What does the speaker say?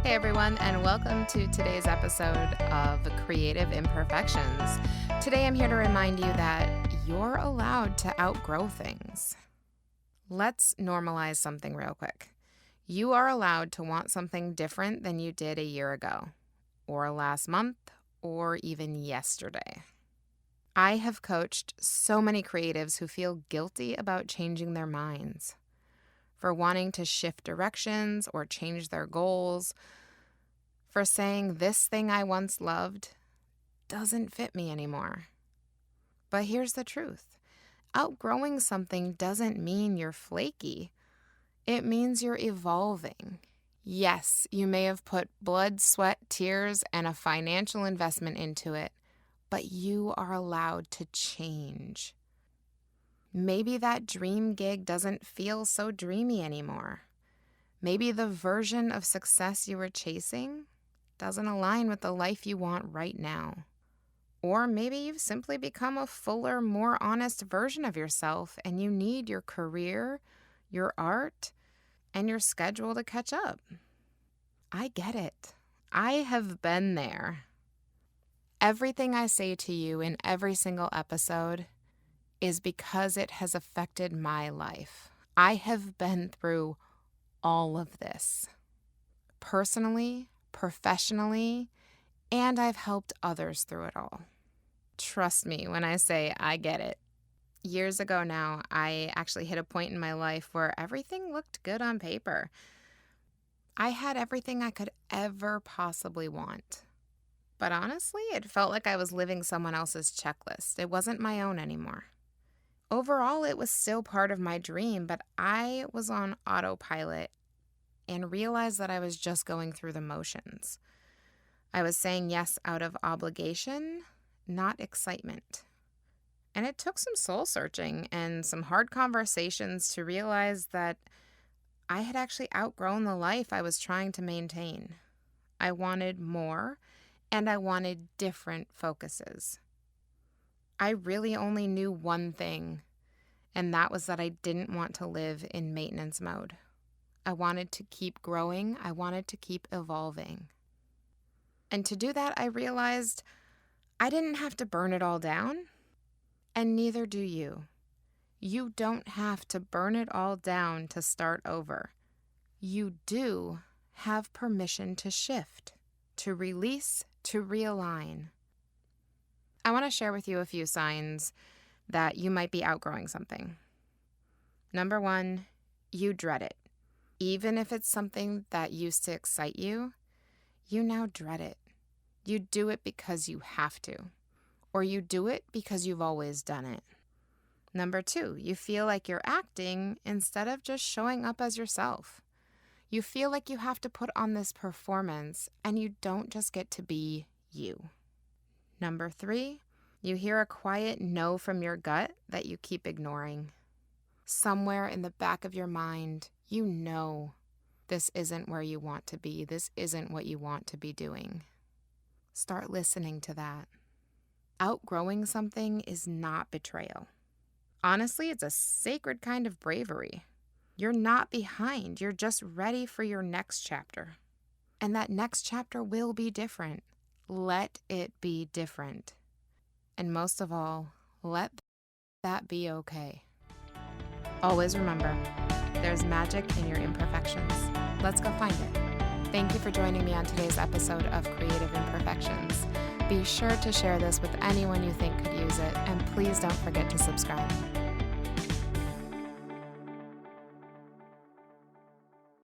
Hey everyone, and welcome to today's episode of Creative Imperfections. Today I'm here to remind you that you're allowed to outgrow things. Let's normalize something real quick. You are allowed to want something different than you did a year ago, or last month, or even yesterday. I have coached so many creatives who feel guilty about changing their minds, for wanting to shift directions or change their goals, for saying this thing I once loved doesn't fit me anymore. But here's the truth. Outgrowing something doesn't mean you're flaky. It means you're evolving. Yes, you may have put blood, sweat, tears, and a financial investment into it, but you are allowed to change. Maybe that dream gig doesn't feel so dreamy anymore. Maybe the version of success you were chasing doesn't align with the life you want right now. Or maybe you've simply become a fuller, more honest version of yourself and you need your career, your art, and your schedule to catch up. I get it. I have been there. Everything I say to you in every single episode is because it has affected my life. I have been through all of this, personally, professionally, and I've helped others through it all. Trust me when I say I get it. Years ago now, I actually hit a point in my life where everything looked good on paper. I had everything I could ever possibly want. But honestly, it felt like I was living someone else's checklist. It wasn't my own anymore. Overall, it was still part of my dream, but I was on autopilot and realized that I was just going through the motions. I was saying yes out of obligation, not excitement. And it took some soul searching and some hard conversations to realize that I had actually outgrown the life I was trying to maintain. I wanted more, and I wanted different focuses. I really only knew one thing, and that was that I didn't want to live in maintenance mode. I wanted to keep growing. I wanted to keep evolving. And to do that, I realized I didn't have to burn it all down, and neither do you. You don't have to burn it all down to start over. You do have permission to shift, to release, to realign. I want to share with you a few signs that you might be outgrowing something. Number one, you dread it. Even if it's something that used to excite you, you now dread it. You do it because you have to, or you do it because you've always done it. Number two, you feel like you're acting instead of just showing up as yourself. You feel like you have to put on this performance and you don't just get to be you. Number three, you hear a quiet no from your gut that you keep ignoring. Somewhere in the back of your mind, you know this isn't where you want to be. This isn't what you want to be doing. Start listening to that. Outgrowing something is not betrayal. Honestly, it's a sacred kind of bravery. You're not behind. You're just ready for your next chapter. And that next chapter will be different. Let it be different. And most of all, let that be okay. Always remember, there's magic in your imperfections. Let's go find it. Thank you for joining me on today's episode of Creative Imperfections. Be sure to share this with anyone you think could use it, and please don't forget to subscribe.